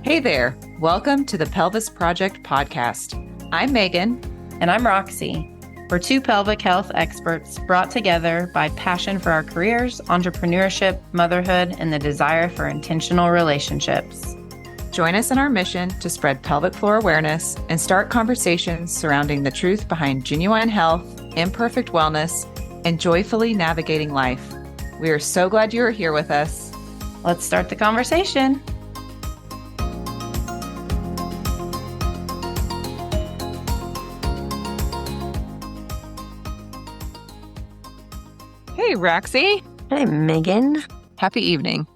Hey there. Welcome to the Pelvis Project podcast. I'm Megan. And I'm Roxy. We're two pelvic health experts brought together by passion for our careers, entrepreneurship, motherhood, and the desire for intentional relationships. Join us in our mission to spread pelvic floor awareness and start conversations surrounding the truth behind genuine health, imperfect wellness, and joyfully navigating life. We are so glad you are here with us. Let's start the conversation. Hey, Roxy. Hey, Megan. Happy evening.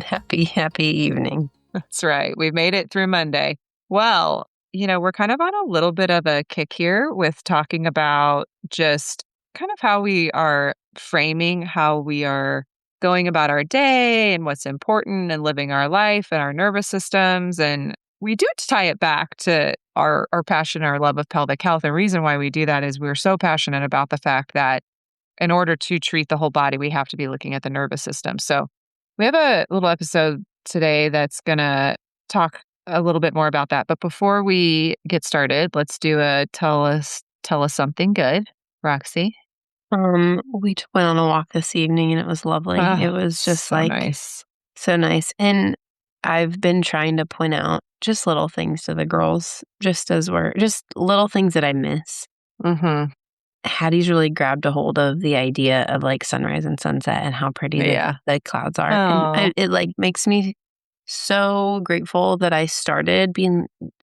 Happy evening. That's right. We've made it through Monday. Well, we're kind of on a little bit of a kick here with talking about just kind of how we are framing, how we are going about our day and what's important and living our life and our nervous systems. And we do tie it back to our passion, our love of pelvic health. The reason why we do that is we're so passionate about the fact that in order to treat the whole body, we have to be looking at the nervous system. So we have a little episode today that's going to talk a little bit more about that. But before we get started, let's do a tell us something good, Roxy. We went on a walk this evening and it was lovely. It was just so nice. So nice. And I've been trying to point out just little things to the girls, just little things that I miss. Mm-hmm. Hattie's really grabbed a hold of the idea of like sunrise and sunset and how pretty the clouds are. Oh. And it makes me so grateful that I started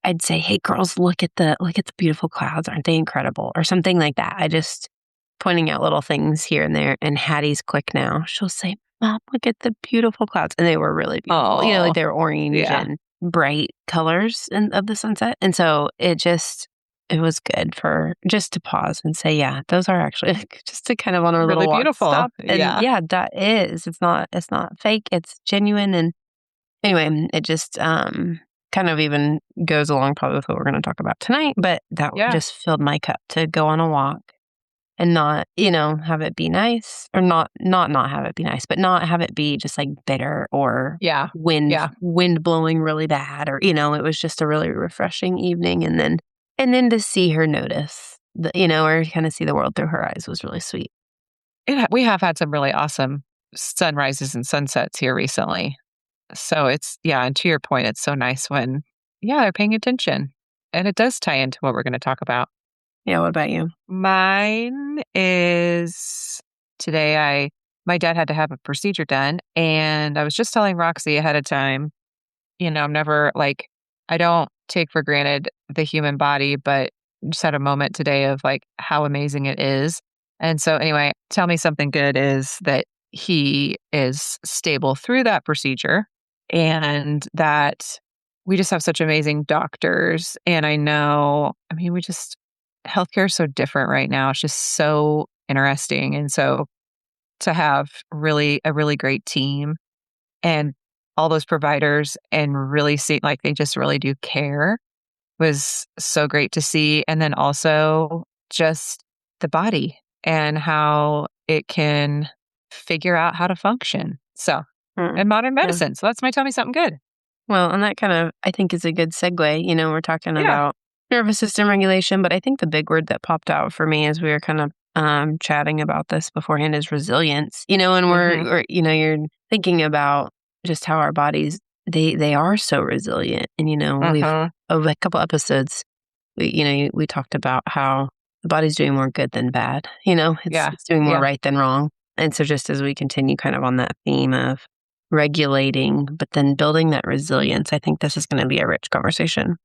I'd say, hey girls, look at the beautiful clouds. Aren't they incredible? Or something like that. I just pointing out little things here and there. And Hattie's quick now. She'll say, Mom, look at the beautiful clouds. And they were really beautiful. Oh. They're orange and bright colors of the sunset. And so it was good for just to pause and say, yeah, those are actually just to kind of on our really little beautiful. Walk, stop. And that is. It's not fake. It's genuine. And anyway, it just kind of even goes along probably with what we're going to talk about tonight. But that just filled my cup to go on a walk and not, have it be nice or not have it be nice, but not have it be just like bitter or wind blowing really bad or, it was just a really refreshing evening. And then to see her notice, or kind of see the world through her eyes was really sweet. We have had some really awesome sunrises and sunsets here recently. So it's, and to your point, it's so nice when, they're paying attention. And it does tie into what we're going to talk about. Yeah, what about you? Mine is today my dad had to have a procedure done. And I was just telling Roxy ahead of time, I'm never I don't take for granted the human body, but just had a moment today of how amazing it is. And so anyway, tell me something good is that he is stable through that procedure and that we just have such amazing doctors. And healthcare is so different right now. It's just so interesting. And so to have a really great team and all those providers and really see they just really do care was so great to see. And then also just the body and how it can figure out how to function. So, and modern medicine. Yeah. So that's my tell me something good. Well, and that kind of, I think is a good segue. We're talking about nervous system regulation, but I think the big word that popped out for me as we were kind of chatting about this beforehand is resilience, and we're you're thinking about just how our bodies, they are so resilient. And, we've, over a couple episodes, we talked about how the body's doing more good than bad, it's doing more right than wrong. And so just as we continue kind of on that theme of regulating, but then building that resilience, I think this is going to be a rich conversation.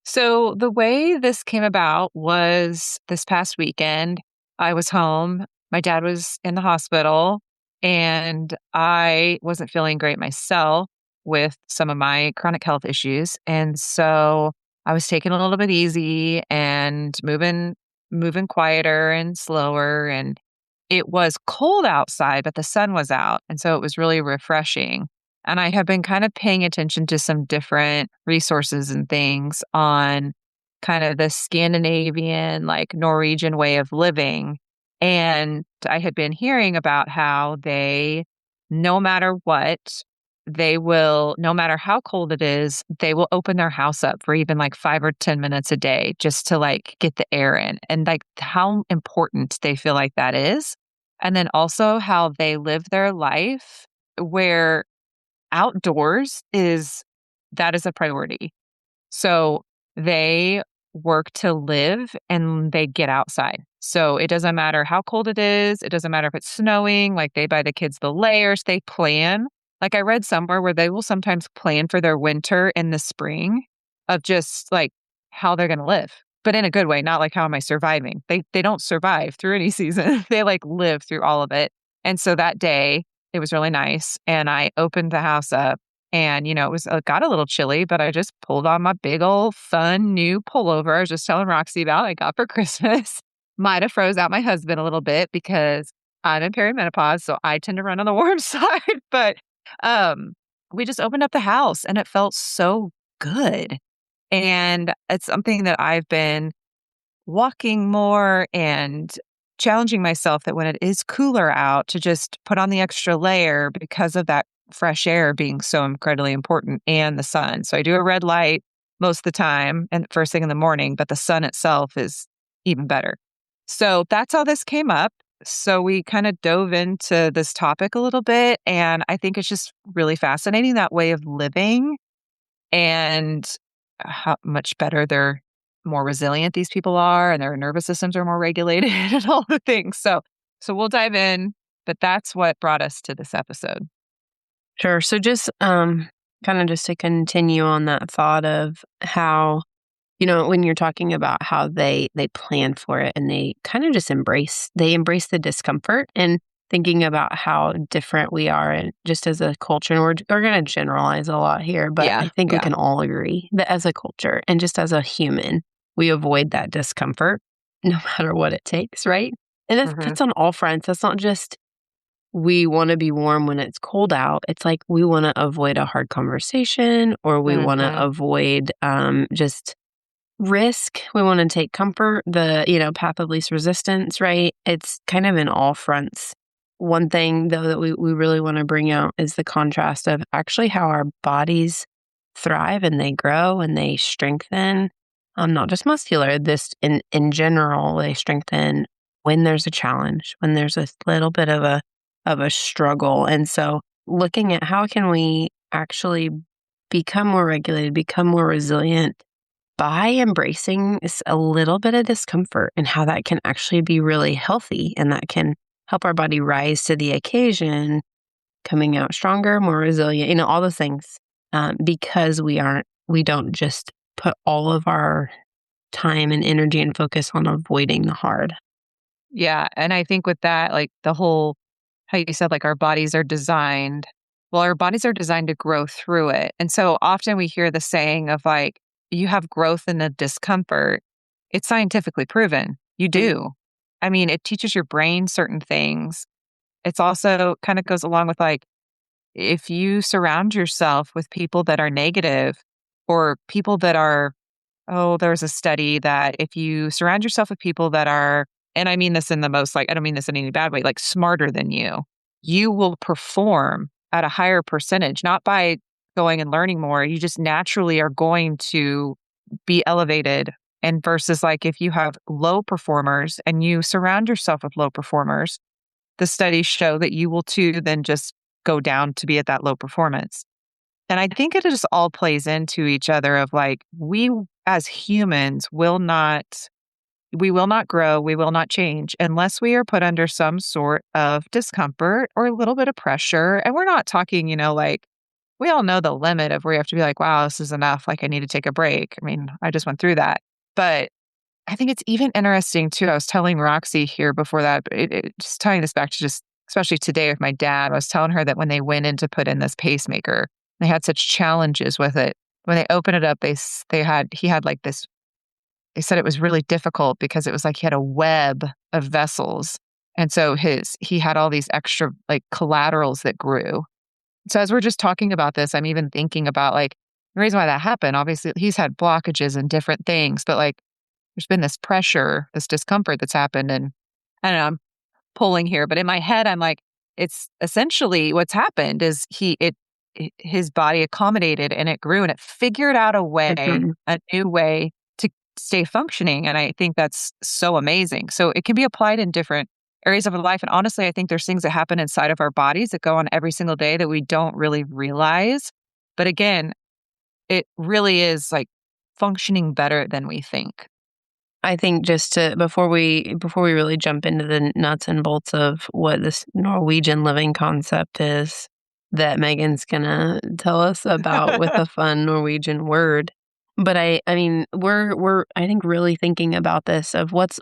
So the way this came about was this past weekend, I was home. My dad was in the hospital. And I wasn't feeling great myself with some of my chronic health issues. And so I was taking it a little bit easy and moving quieter and slower. And it was cold outside, but the sun was out. And so it was really refreshing. And I have been kind of paying attention to some different resources and things on kind of the Scandinavian, Norwegian way of living. And I had been hearing about how they, no matter what, they will, no matter how cold it is, they will open their house up for even like 5 or 10 minutes a day just to like get the air in, and like how important they feel like that is. And then also how they live their life where outdoors is that is a priority. So they work to live and they get outside. So it doesn't matter how cold it is. It doesn't matter if it's snowing. Like they buy the kids the layers, they plan. Like I read somewhere where they will sometimes plan for their winter in the spring of just like how they're going to live, but in a good way, not like how am I surviving? They don't survive through any season. They like live through all of it. And so that day it was really nice and I opened the house up and, it was got a little chilly, but I just pulled on my big old fun new pullover I was just telling Roxy about I got for Christmas. Might have froze out my husband a little bit because I'm in perimenopause, so I tend to run on the warm side. But um, we just opened up the house and it felt so good. And it's something that I've been walking more and challenging myself that when it is cooler out to just put on the extra layer because of that fresh air being so incredibly important and the sun. So I do a red light most of the time and first thing in the morning, but the sun itself is even better. So that's how this came up. So we kind of dove into this topic a little bit. And I think it's just really fascinating that way of living and how much better they're more resilient these people are and their nervous systems are more regulated and all the things. So we'll dive in, but that's what brought us to this episode. Sure. So just kind of just to continue on that thought of how, when you're talking about how they plan for it and they kind of just embrace the discomfort and thinking about how different we are and just as a culture, and we're going to generalize a lot here, but Yeah, I think we yeah. can all agree that as a culture and just as a human, we avoid that discomfort no matter what it takes, right? And Mhm, that's on all fronts. That's not just we wanna be warm when it's cold out. It's like we wanna avoid a hard conversation or we wanna mhm. avoid, just risk. We wanna take comfort, path of least resistance, right? It's kind of in all fronts. One thing, though, that we really wanna bring out is the contrast of actually how our bodies thrive and they grow and they strengthen, not just muscular, this in general, they strengthen when there's a challenge, when there's a little bit of a struggle. And so looking at how can we actually become more regulated, become more resilient by embracing a little bit of discomfort and how that can actually be really healthy and that can help our body rise to the occasion, coming out stronger, more resilient, all those things. Because we don't just put all of our time and energy and focus on avoiding the hard. Yeah, and I think with that, like, the whole how you said, like, our bodies are designed well, our bodies are designed to grow through it, and so often we hear the saying of, like, "You have growth in the discomfort." It's scientifically proven. You do. I mean, it teaches your brain certain things. It's also kinda goes along with, like, if you surround yourself with people that are negative or people that are oh, there was a study that if you surround yourself with people that are and I mean this in the most like, I don't mean this in any bad way, like smarter than you will perform at a higher percentage, not by going and learning more. You just naturally are going to be elevated. And versus like if you have low performers and you surround yourself with low performers, the studies show that you will too then just go down to be at that low performance. And I think it just all plays into each other of like, we as humans we will not grow, we will not change unless we are put under some sort of discomfort or a little bit of pressure. And we're not talking, like we all know the limit of where you have to be like, wow, this is enough. Like I need to take a break. I mean, I just went through that. But I think it's even interesting too. I was telling Roxy here before that, but just tying this back to just especially today with my dad, I was telling her that when they went in to put in this pacemaker, they had such challenges with it. When they opened it up, he had like this. They said it was really difficult because it was like he had a web of vessels, and so he had all these extra like collaterals that grew. So as we're just talking about this, I'm even thinking about like the reason why that happened. Obviously, he's had blockages and different things, but like there's been this pressure, this discomfort that's happened. And I don't know, I'm pulling here, but in my head, I'm like, it's essentially what's happened is his body accommodated and it grew and it figured out Mhm. a new way to stay functioning. And I think that's so amazing. So it can be applied in different areas of our life. And honestly, I think there's things that happen inside of our bodies that go on every single day that we don't really realize. But again, it really is like functioning better than we think. I think just to before we really jump into the nuts and bolts of what this Norwegian living concept is that Megan's gonna tell us about with a fun Norwegian word. But I mean, we're I think really thinking about this of what's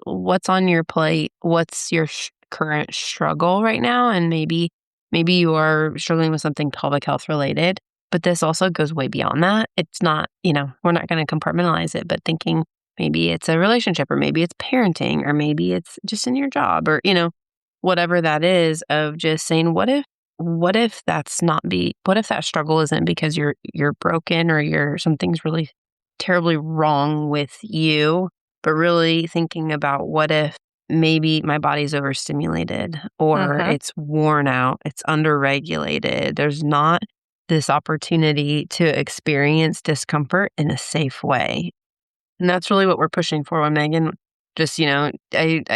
on your plate, what's your current struggle right now, and maybe you are struggling with something pelvic health related. But this also goes way beyond that. It's not, we're not going to compartmentalize it, but thinking maybe it's a relationship, or maybe it's parenting, or maybe it's just in your job, or, whatever that is, of just saying, what if what if that struggle isn't because you're broken, or something's really terribly wrong with you, but really thinking about what if maybe my body's overstimulated, or Uh-huh. it's worn out, it's underregulated. There's not this opportunity to experience discomfort in a safe way. And that's really what we're pushing for when Megan just, I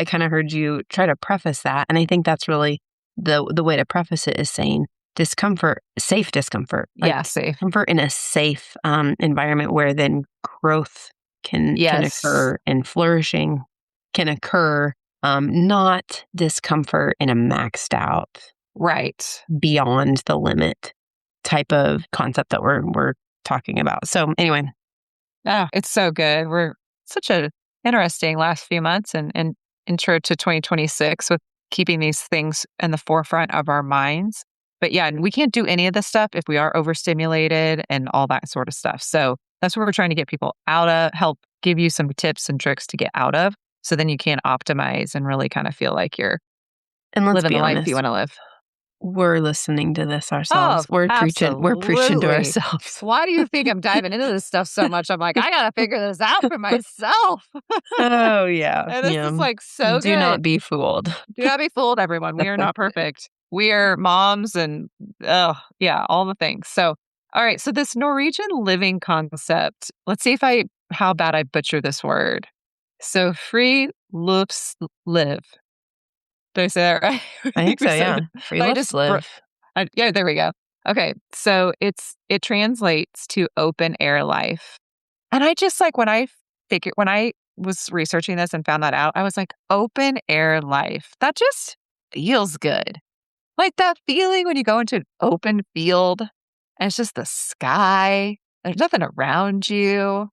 kind of heard you try to preface that. And I think that's really the way to preface it is saying discomfort, safe discomfort, like Yeah, safe. comfort in a safe environment where then growth can Yes. occur and flourishing can occur, not discomfort in a maxed out Right. beyond the limit type of concept that we're talking about. So anyway, Oh, it's so good. We're such a interesting last few months and intro to 2026 with keeping these things in the forefront of our minds. But yeah, and we can't do any of this stuff if we are overstimulated and all that sort of stuff. So that's what we're trying to get people out of, help give you some tips and tricks to get out of. So then you can optimize and really kind of feel like you're and let's living the be life you honest, want to live. we're listening to this Oh, ourselves. We're preaching to absolutely. ourselves. Why do you think I'm diving into this stuff so much? I'm like, I got to figure this out for myself. Oh, yeah, And this is yeah. like so Do not good. be fooled. Do not be fooled, everyone. We are not perfect. We are moms and oh yeah, all the things. So, all right. So this Norwegian living concept. Let's see if I how bad I butcher this word. So friluftsliv. Did I say that right? I I think think we so, said yeah. that. Free I lifts just live. yeah. There we go. Okay. So it translates to open air life. And I just like when I was researching this and found that out, I was like, open air life. That just feels good. Like that feeling when you go into an open field and it's just the sky, there's nothing around you.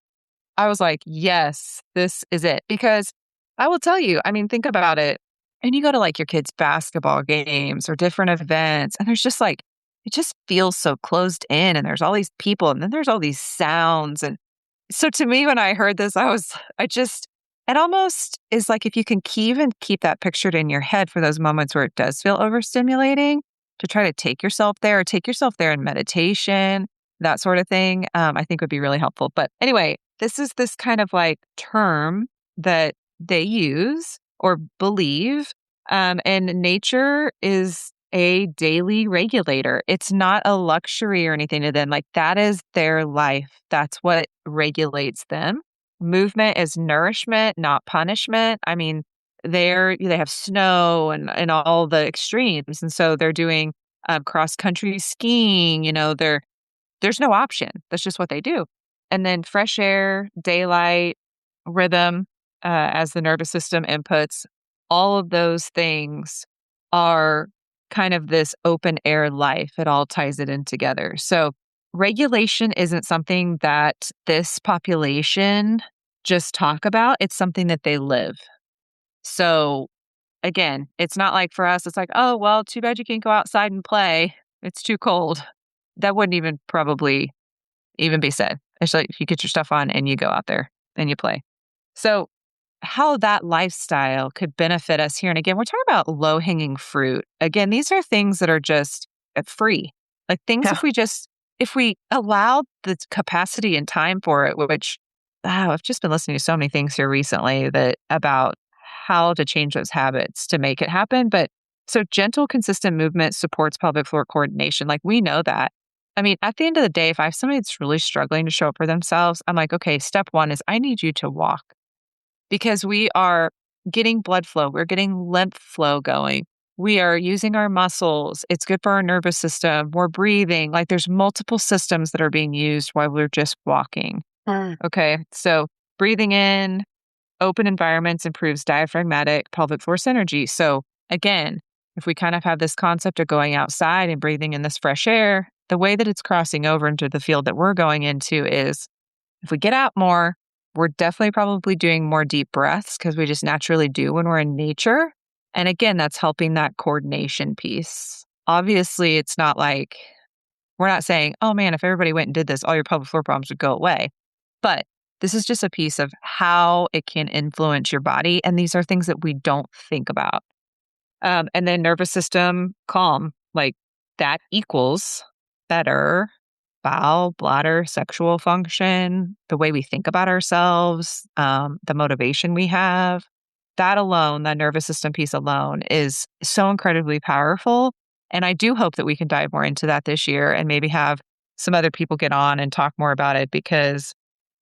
I was like, yes, this is it. Because I will tell you, I mean, think about it. And you go to like your kids' basketball games or different events, and there's just like, it just feels so closed in, and there's all these people, and then there's all these sounds. And so to me, when I heard this, it almost is like if you can even keep that pictured in your head for those moments where it does feel overstimulating, to try to take yourself there in meditation, that sort of thing, I think would be really helpful. But anyway, this is this kind of like term that they use or believe. And nature is a daily regulator. It's not a luxury or anything to them. Like that is their life. That's what regulates them. Movement is nourishment, not punishment. I mean, they have snow and all the extremes, and so they're doing cross country skiing. There's no option. That's just what they do. And then fresh air, daylight, rhythm, as the nervous system inputs, all of those things are kind of this open air life. It all ties it in together. So, regulation isn't something that this population just talk about, it's something that they live. So, again, it's not like for us, it's like, oh, well, too bad you can't go outside and play. It's too cold. That wouldn't even probably even be said. It's like you get your stuff on and you go out there and you play. So, how that lifestyle could benefit us here. And again, we're talking about low hanging fruit. Again, these are things that are just free. Like things Yeah. if we allow the capacity and time for it, which I've just been listening to so many things here recently that about how to change those habits to make it happen. But so gentle, consistent movement supports pelvic floor coordination. Like we know that. I mean, at the end of the day, if I have somebody that's really struggling to show up for themselves, I'm like, okay, step one is I need you to walk because we are getting blood flow, we're getting lymph flow going. We are using our muscles. It's good for our nervous system. We're breathing. Like there's multiple systems that are being used while we're just walking. Mm. Okay. So breathing in open environments improves diaphragmatic pelvic floor synergy. So again, if we kind of have this concept of going outside and breathing in this fresh air, the way that it's crossing over into the field that we're going into is if we get out more, we're definitely probably doing more deep breaths because we just naturally do when we're in nature. And again, that's helping that coordination piece. Obviously, it's not like we're not saying, oh man, if everybody went and did this, all your pelvic floor problems would go away. But this is just a piece of how it can influence your body. And these are things that we don't think about. And then nervous system calm, like that equals better bowel, bladder, sexual function, the way we think about ourselves, the motivation we have. That alone, that nervous system piece alone is so incredibly powerful. And I do hope that we can dive more into that this year and maybe have some other people get on and talk more about it because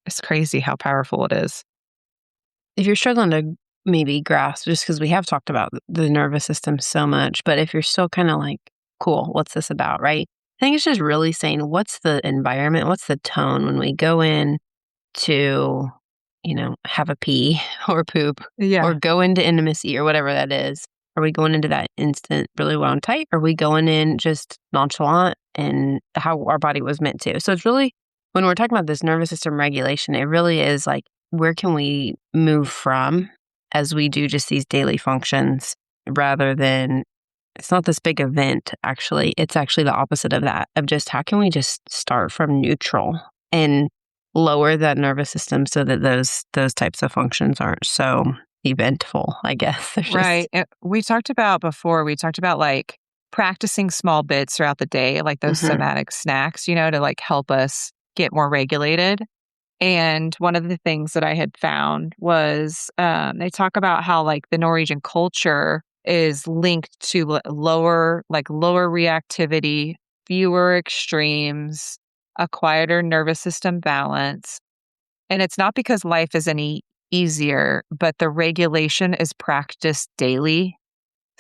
it's crazy how powerful it is. If you're struggling to maybe grasp, just because we have talked about the nervous system so much, but if you're still kind of like, cool, what's this about, right? I think it's just really saying what's the environment, what's the tone when we go in to, have a pee or poop or Yeah. go into intimacy or whatever that is. Are we going into that instant really wound tight? Are we going in just nonchalant and how our body was meant to? So it's really, when we're talking about this nervous system regulation, it really is like, where can we move from as we do just these daily functions rather than it's not this big event, actually. It's actually the opposite of that, of just how can we just start from neutral and lower that nervous system so that those types of functions aren't so eventful, I guess. There's just Right. We talked about before, we talked about like practicing small bits throughout the day, like those mhm. somatic snacks, to like help us get more regulated. And one of the things that I had found was they talk about how like the Norwegian culture is linked to lower reactivity, fewer extremes, a quieter nervous system balance. And it's not because life is any easier, but the regulation is practiced daily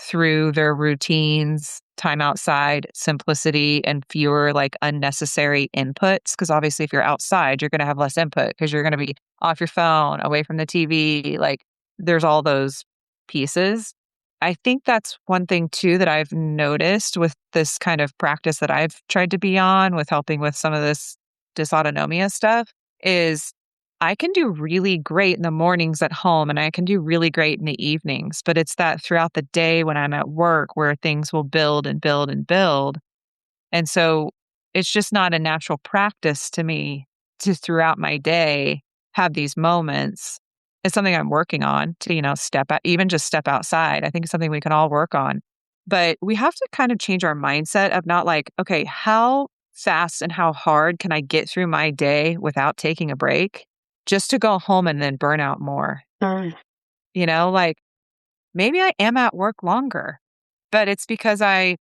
through their routines, time outside, simplicity, and fewer like unnecessary inputs. Because obviously, if you're outside, you're going to have less input because you're going to be off your phone, away from the TV. Like there's all those pieces. I think that's one thing too that I've noticed with this kind of practice that I've tried to be on with helping with some of this dysautonomia stuff is I can do really great in the mornings at home and I can do really great in the evenings, but it's that throughout the day when I'm at work where things will build and build and build. And so it's just not a natural practice to me to throughout my day have these moments. It's something I'm working on to, step out, even just step outside. I think it's something we can all work on. But we have to kind of change our mindset of not like, okay, how fast and how hard can I get through my day without taking a break just to go home and then burn out more? Mm. Like maybe I am at work longer, but it's because I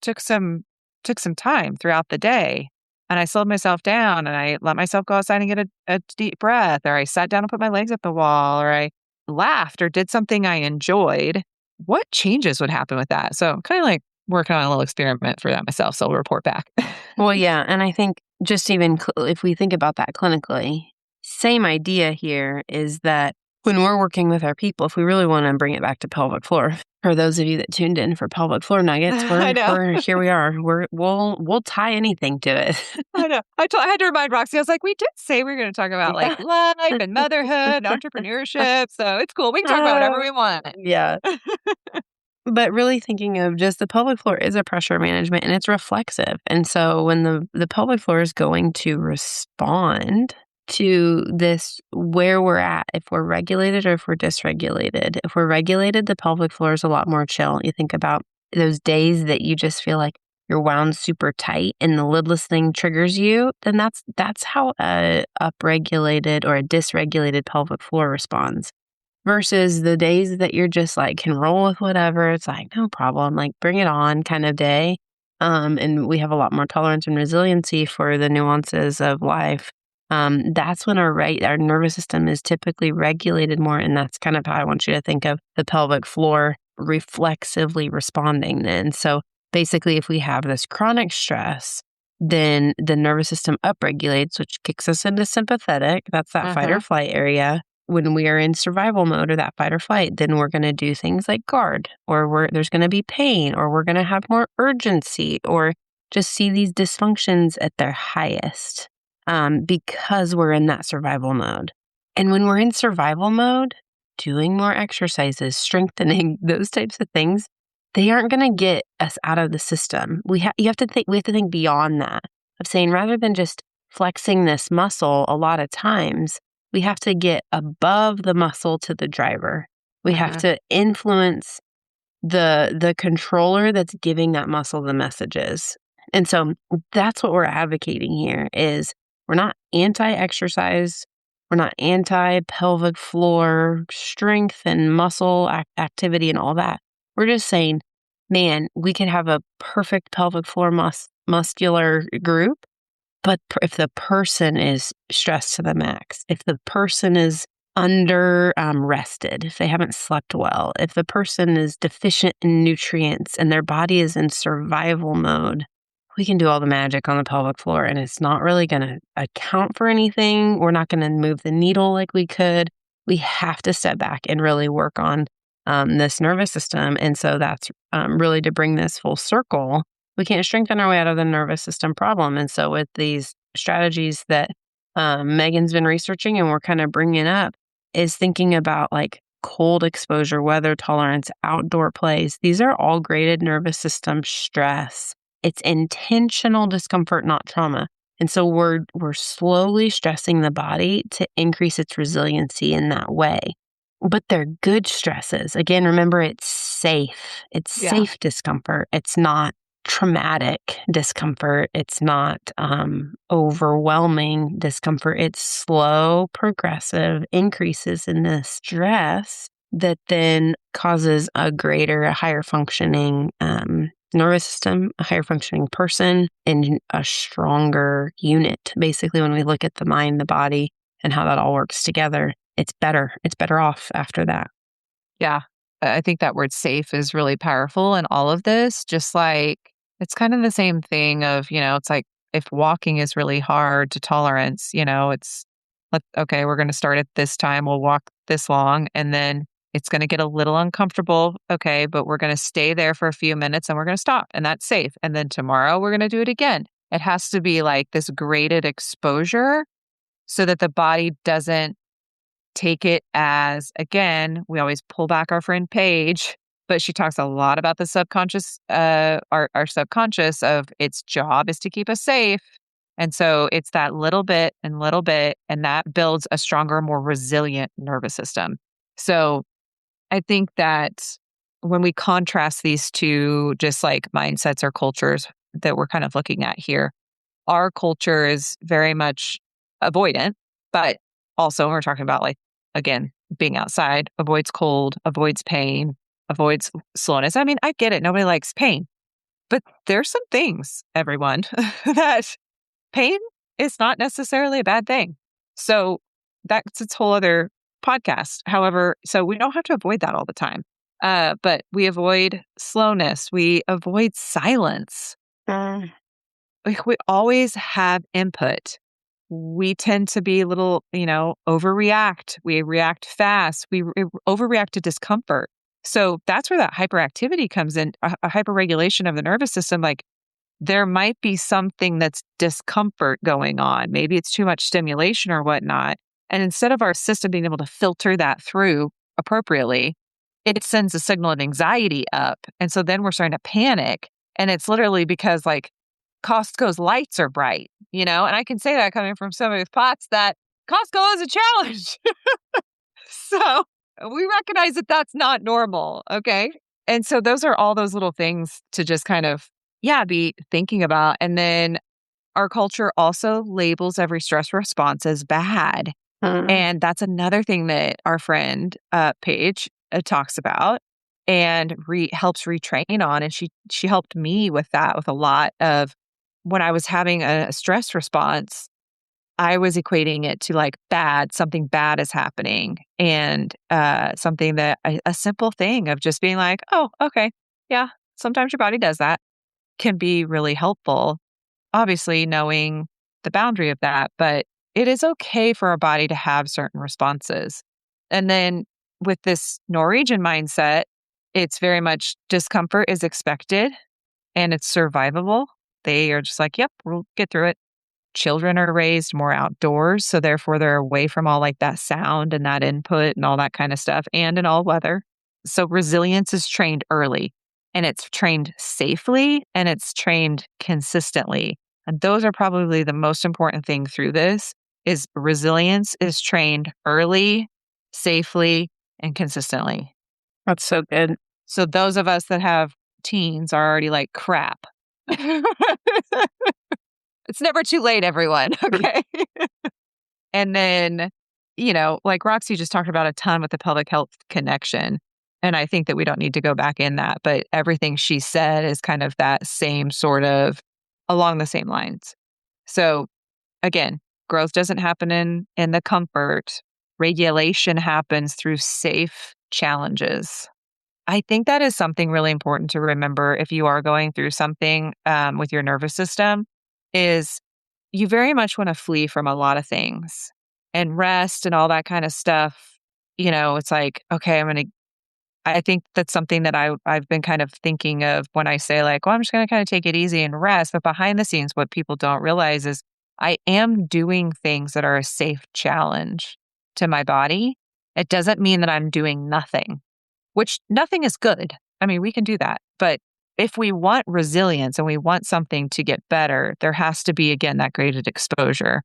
took some took some time throughout the day and I slowed myself down and I let myself go outside and get a deep breath, or I sat down and put my legs up the wall, or I laughed or did something I enjoyed. What changes would happen with that? So I'm kind of like working on a little experiment for that myself. So I'll report back. Well, yeah, and I think just even if we think about that clinically, same idea here is that when we're working with our people, if we really want to bring it back to pelvic floor, for those of you that tuned in for pelvic floor nuggets, I know. we're here we are. We'll tie anything to it. I know. I had to remind Roxy, I was like, we did say we were going to talk about like Yeah. life and motherhood, entrepreneurship. So it's cool. We can talk about whatever we want. Yeah. But really thinking of just the pelvic floor is a pressure management and it's reflexive. And so when the pelvic floor is going to respond to this where we're at, if we're regulated or if we're dysregulated. If we're regulated, the pelvic floor is a lot more chill. You think about those days that you just feel like you're wound super tight and the lidless thing triggers you, then that's how a upregulated or a dysregulated pelvic floor responds. Versus the days that you're just like can roll with whatever. It's like, no problem, like bring it on kind of day. and we have a lot more tolerance and resiliency for the nuances of life, that's when our nervous system is typically regulated more, and that's kind of how I want you to think of the pelvic floor reflexively responding then. So basically, if we have this chronic stress, then the nervous system upregulates, which kicks us into sympathetic. That's that fight or Mhm. flight area. When we are in survival mode or that fight or flight, then we're going to do things like guard, or there's going to be pain, or we're going to have more urgency, or just see these dysfunctions at their highest because we're in that survival mode. And when we're in survival mode, doing more exercises, strengthening, those types of things, they aren't going to get us out of the system. We have to think beyond that, of saying, rather than just flexing this muscle a lot of times, we have to get above the muscle to the driver. We have Mhm. to influence the controller that's giving that muscle the messages. And so that's what we're advocating here is we're not anti-exercise. We're not anti-pelvic floor strength and muscle activity and all that. We're just saying, man, we could have a perfect pelvic floor muscular group, but if the person is stressed to the max, if the person is under rested, if they haven't slept well, if the person is deficient in nutrients and their body is in survival mode, we can do all the magic on the pelvic floor and it's not really going to account for anything. We're not going to move the needle like we could. We have to step back and really work on this nervous system. And so that's really to bring this full circle. We can't strengthen our way out of the nervous system problem. And so with these strategies that Megan's been researching and we're kind of bringing up is thinking about like cold exposure, weather tolerance, outdoor plays. These are all graded nervous system stress. It's intentional discomfort, not trauma. And so we're slowly stressing the body to increase its resiliency in that way. But they're good stresses. Again, remember it's safe. It's Yeah. safe discomfort. It's not traumatic discomfort. It's not overwhelming discomfort. It's slow, progressive increases in the stress that then causes a higher functioning nervous system, a higher functioning person, and a stronger unit. Basically, when we look at the mind, the body, and how that all works together, it's better. It's better off after that. Yeah. I think that word safe is really powerful in all of this. Just like it's kind of the same thing of, it's like if walking is really hard to tolerance, it's okay, we're going to start at this time, we'll walk this long, and then it's going to get a little uncomfortable. Okay, but we're going to stay there for a few minutes and we're going to stop, and that's safe. And then tomorrow we're going to do it again. It has to be like this graded exposure so that the body doesn't take it as, again, we always pull back our friend Paige, but she talks a lot about the subconscious, our subconscious of its job is to keep us safe. And so it's that little bit, and that builds a stronger, more resilient nervous system. So I think that when we contrast these two, just like mindsets or cultures that we're kind of looking at here, our culture is very much avoidant, but also we're talking about like, again, being outside, avoids cold, avoids pain, avoids slowness. I mean, I get it. Nobody likes pain, but there's some things, everyone, that pain is not necessarily a bad thing. So that's its whole other podcast. However, so we don't have to avoid that all the time. But we avoid slowness. We avoid silence. Mm, Like we always have input. We tend to be a little, overreact. We react fast. We overreact to discomfort. So that's where that hyperactivity comes in, a hyperregulation of the nervous system. Like there might be something that's discomfort going on. Maybe it's too much stimulation or whatnot. And instead of our system being able to filter that through appropriately, it sends a signal of anxiety up. And so then we're starting to panic. And it's literally because like Costco's lights are bright, and I can say that coming from somebody with POTS that Costco is a challenge. So we recognize that that's not normal. Okay. And so those are all those little things to just kind of, yeah, be thinking about. And then our culture also labels every stress response as bad. mm, And that's another thing that our friend Paige talks about. and helps retrain on. And she helped me with that, with a lot of when I was having a stress response, I was equating it to like bad, something bad is happening. And something that a simple thing of just being like, oh, okay, yeah, sometimes your body does that can be really helpful. Obviously, knowing the boundary of that, but it is okay for our body to have certain responses. And then with this Norwegian mindset, it's very much discomfort is expected and it's survivable. They are just like, yep, we'll get through it. Children are raised more outdoors, so therefore they're away from all like that sound and that input and all that kind of stuff, and in all weather. So resilience is trained early, and it's trained safely, and it's trained consistently. And those are probably the most important thing through this is resilience is trained early, safely, and consistently. That's so good. So those of us that have teens are already like crap. It's never too late, everyone. Okay. And then, like Roxy just talked about a ton with the public health connection. And I think that we don't need to go back in that, but everything she said is kind of that same sort of along the same lines. So again, growth doesn't happen in the comfort. Regulation happens through safe challenges. I think that is something really important to remember if you are going through something with your nervous system is you very much want to flee from a lot of things and rest and all that kind of stuff. It's like, okay, I think that's something that I've been kind of thinking of when I say like, well, I'm just going to kind of take it easy and rest. But behind the scenes, what people don't realize is I am doing things that are a safe challenge to my body. It doesn't mean that I'm doing nothing, which nothing is good. I mean, we can do that. But if we want resilience and we want something to get better, there has to be, again, that graded exposure.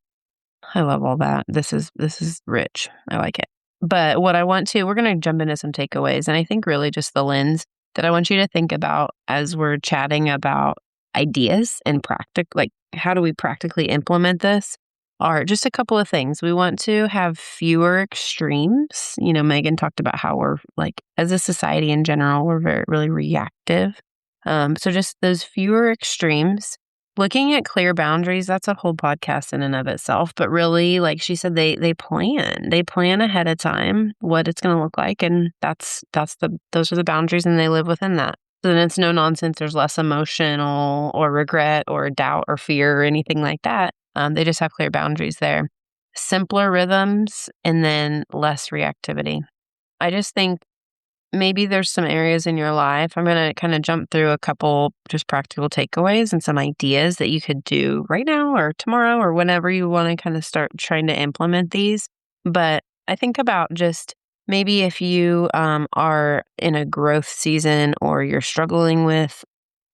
I love all that. This is rich. I like it. But what I want to, we're going to jump into some takeaways. And I think really just the lens that I want you to think about as we're chatting about ideas and like how do we practically implement this are just a couple of things. We want to have fewer extremes. Megan talked about how we're like, as a society in general, we're very, really reactive. So just those fewer extremes. Looking at clear boundaries, that's a whole podcast in and of itself. But really, like she said, they plan. They plan ahead of time what it's going to look like, and those are the boundaries, and they live within that. So then it's no nonsense. There's less emotional or regret or doubt or fear or anything like that. They just have clear boundaries there. Simpler rhythms, and then less reactivity. I just think maybe there's some areas in your life. I'm going to kind of jump through a couple just practical takeaways and some ideas that you could do right now or tomorrow or whenever you want to kind of start trying to implement these. But I think about just maybe if you are in a growth season or you're struggling with,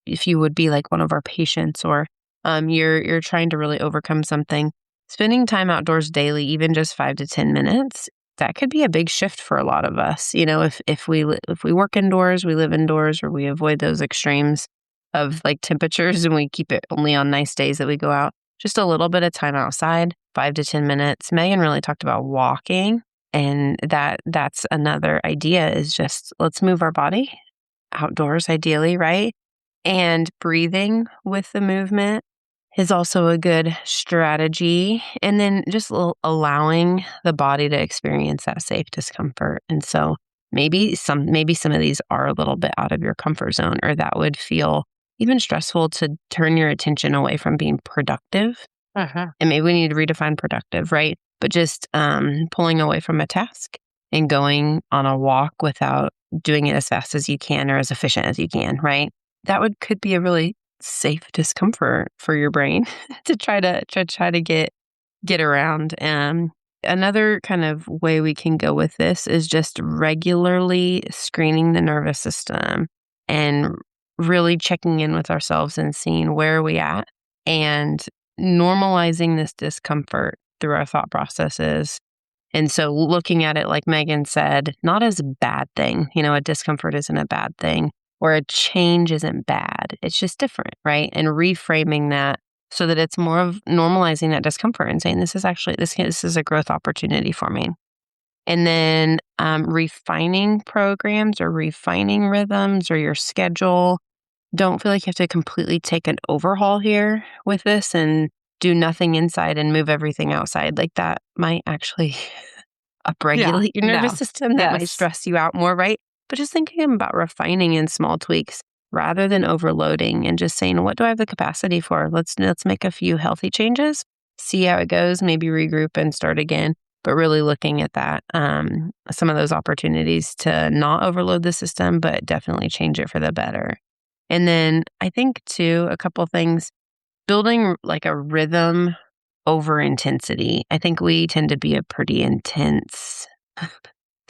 if you would be like one of our patients or you're trying to really overcome something, spending time outdoors daily, even just 5 to 10 minutes, that could be a big shift for a lot of us. If we work indoors, we live indoors, or we avoid those extremes of like temperatures and we keep it only on nice days that we go out. Just a little bit of time outside, 5 to 10 minutes. Megan really talked about walking, and that's another idea is just let's move our body outdoors, ideally, right? And breathing with the movement is also a good strategy. And then just allowing the body to experience that safe discomfort. And so maybe some of these are a little bit out of your comfort zone, or that would feel even stressful to turn your attention away from being productive. Uh-huh. And maybe we need to redefine productive, right? But just pulling away from a task and going on a walk without doing it as fast as you can or as efficient as you can, right? That could be a really safe discomfort for your brain to try to get around. Another kind of way we can go with this is just regularly screening the nervous system and really checking in with ourselves and seeing where are we at and normalizing this discomfort through our thought processes. And so looking at it, like Megan said, not as a bad thing. A discomfort isn't a bad thing, or a change isn't bad. It's just different, right? And reframing that so that it's more of normalizing that discomfort and saying, this is a growth opportunity for me. And then refining programs or refining rhythms or your schedule. Don't feel like you have to completely take an overhaul here with this and do nothing inside and move everything outside. Like that might actually Yeah. upregulate your nervous No. system. That might Yes. stress you out more, right? But just thinking about refining in small tweaks rather than overloading and just saying, what do I have the capacity for? Let's make a few healthy changes, see how it goes, maybe regroup and start again. But really looking at that, some of those opportunities to not overload the system, but definitely change it for the better. And then I think too, a couple things, building like a rhythm over intensity. I think we tend to be a pretty intense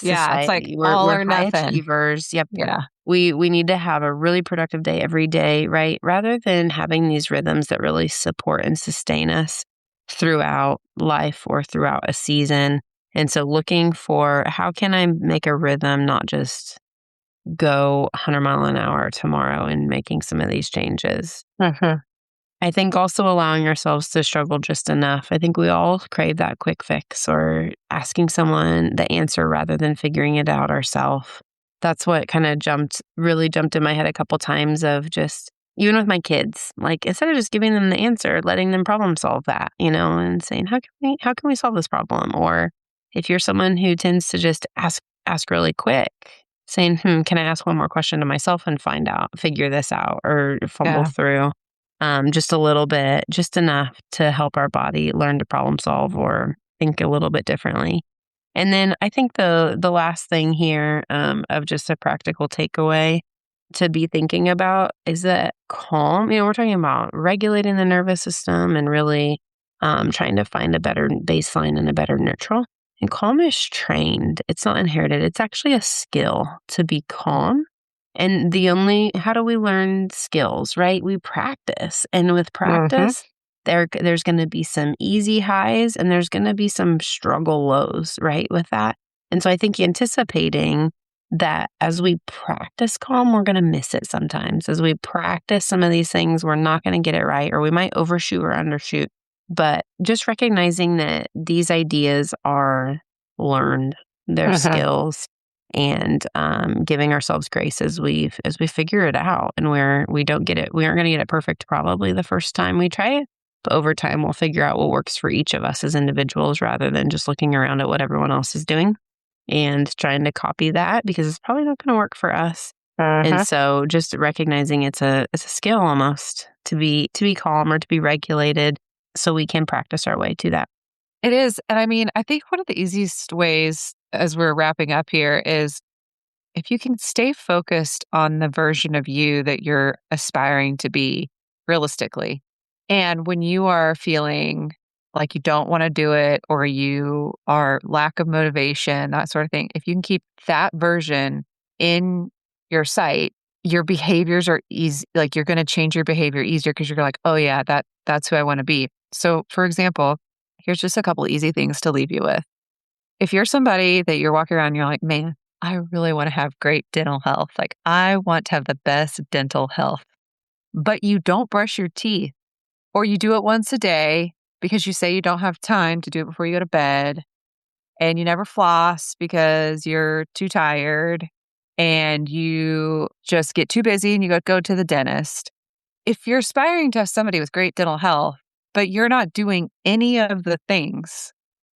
Yeah, it's like society. all We're or high nothing. achievers. Yep. Yeah. We need to have a really productive day every day, right? Rather than having these rhythms that really support and sustain us throughout life or throughout a season. And so looking for how can I make a rhythm, not just go 100 mile an hour tomorrow and making some of these changes. Mhm. I think also allowing ourselves to struggle just enough. I think we all crave that quick fix or asking someone the answer rather than figuring it out ourselves. That's what kind of really jumped in my head a couple times of just, even with my kids, like instead of just giving them the answer, letting them problem solve that, and saying, how can we solve this problem? Or if you're someone who tends to just ask really quick, saying, can I ask one more question to myself and figure this out or fumble Yeah. through? Just a little bit, just enough to help our body learn to problem solve or think a little bit differently. And then I think the last thing here of just a practical takeaway to be thinking about is that calm. We're talking about regulating the nervous system and really trying to find a better baseline and a better neutral. And calm is trained. It's not inherited. It's actually a skill to be calm. And how do we learn skills, right? We practice. And with Mhm. practice, there's going to be some easy highs and there's going to be some struggle lows, right? With that. And so I think anticipating that as we practice calm, we're going to miss it sometimes. As we practice some of these things, we're not going to get it right, or we might overshoot or undershoot. But just recognizing that these ideas are learned, they're Mhm. skills, and giving ourselves grace as we figure it out, and where we don't get it, we aren't going to get it perfect probably the first time we try it, but over time we'll figure out what works for each of us as individuals, rather than just looking around at what everyone else is doing and trying to copy that because it's probably not going to work for us. And Mhm. so just recognizing it's a skill almost to be calm or to be regulated so we can practice our way to that. It is, and I mean, I think one of the easiest ways as we're wrapping up here is if you can stay focused on the version of you that you're aspiring to be realistically. And when you are feeling like you don't want to do it or you are lack of motivation, that sort of thing, if you can keep that version in your sight, your behaviors are easy. Like you're going to change your behavior easier because you're like, oh yeah, that's who I want to be. So for example, here's just a couple easy things to leave you with. If you're somebody that you're walking around and you're like, "Man, I really wanna have great dental health, like, I want to have the best dental health," but you don't brush your teeth, or you do it once a day because you say you don't have time to do it before you go to bed, and you never floss because you're too tired, and you just get too busy and you go to the dentist. If you're aspiring to have somebody with great dental health, but you're not doing any of the things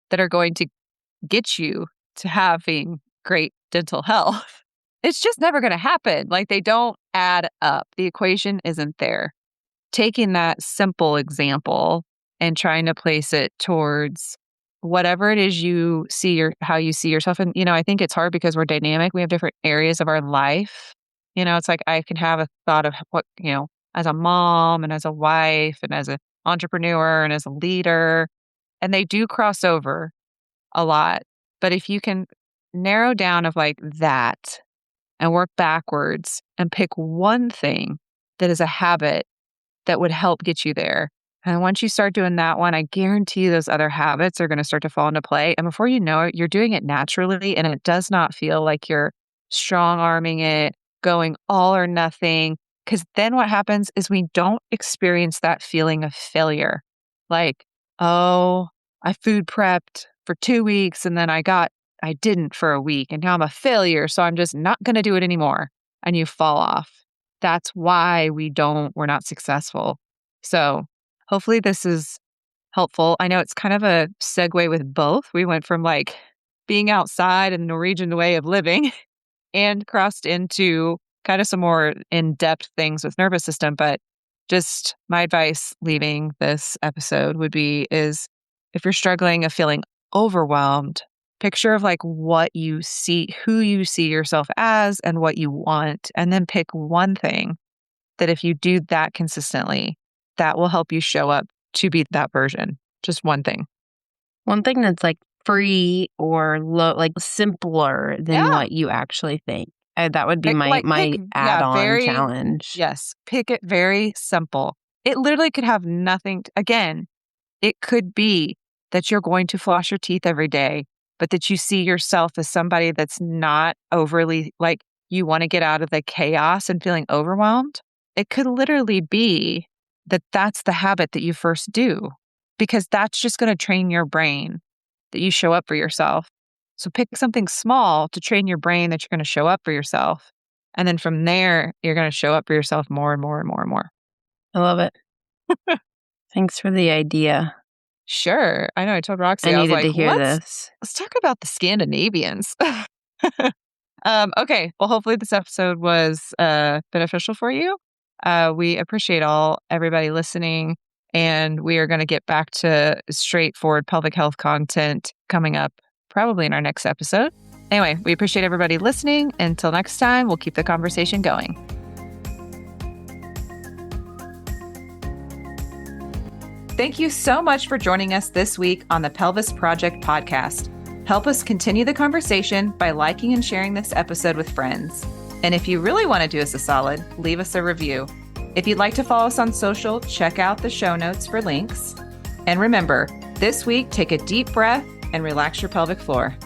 that are going to get you to having great dental health, it's just never going to happen. Like they don't add up. The equation isn't there. Taking that simple example and trying to place it towards whatever it is you see how you see yourself. And, I think it's hard because we're dynamic. We have different areas of our life. It's like I can have a thought of what, as a mom and as a wife and as an entrepreneur and as a leader, and they do cross over a lot. But if you can narrow down of like that and work backwards and pick one thing that is a habit that would help get you there. And once you start doing that one, I guarantee you those other habits are going to start to fall into play. And before you know it, you're doing it naturally. And it does not feel like you're strong arming it, going all or nothing. Because then what happens is we don't experience that feeling of failure. Like, oh, I food prepped for 2 weeks and then I got I didn't for a week and now I'm a failure. So I'm just not going to do it anymore. And you fall off. That's why we're not successful. So hopefully this is helpful. I know it's kind of a segue with both. We went from like being outside and the Norwegian way of living and crossed into kind of some more in-depth things with nervous system. But just my advice leaving this episode would be is if you're struggling of feeling overwhelmed, picture of like what you see, who you see yourself as and what you want, and then pick one thing that if you do that consistently, that will help you show up to be that version. Just one thing. One thing that's like free or low, like simpler than Yeah. what you actually think. That would be my Yeah, add-on challenge. yes, pick it very simple. It literally could have nothing, again, it could be that you're going to floss your teeth every day, but that you see yourself as somebody that's not overly like you want to get out of the chaos and feeling overwhelmed. It could literally be that that's the habit that you first do because that's just going to train your brain that you show up for yourself. So pick something small to train your brain that you're going to show up for yourself. And then from there, you're going to show up for yourself more and more and more and more. I love it. Thanks for the idea. Sure. I know. I told Roxy, I I was needed like, to hear this. let's talk about the Scandinavians. Okay. Well, hopefully this episode was beneficial for you. We appreciate everybody listening, and we are going to get back to straightforward pelvic health content coming up probably in our next episode. Anyway, we appreciate everybody listening. Until next time, we'll keep the conversation going. Thank you so much for joining us this week on the Pelvis Project podcast. Help us continue the conversation by liking and sharing this episode with friends. And if you really want to do us a solid, leave us a review. If you'd like to follow us on social, check out the show notes for links. And remember, this week, take a deep breath and relax your pelvic floor.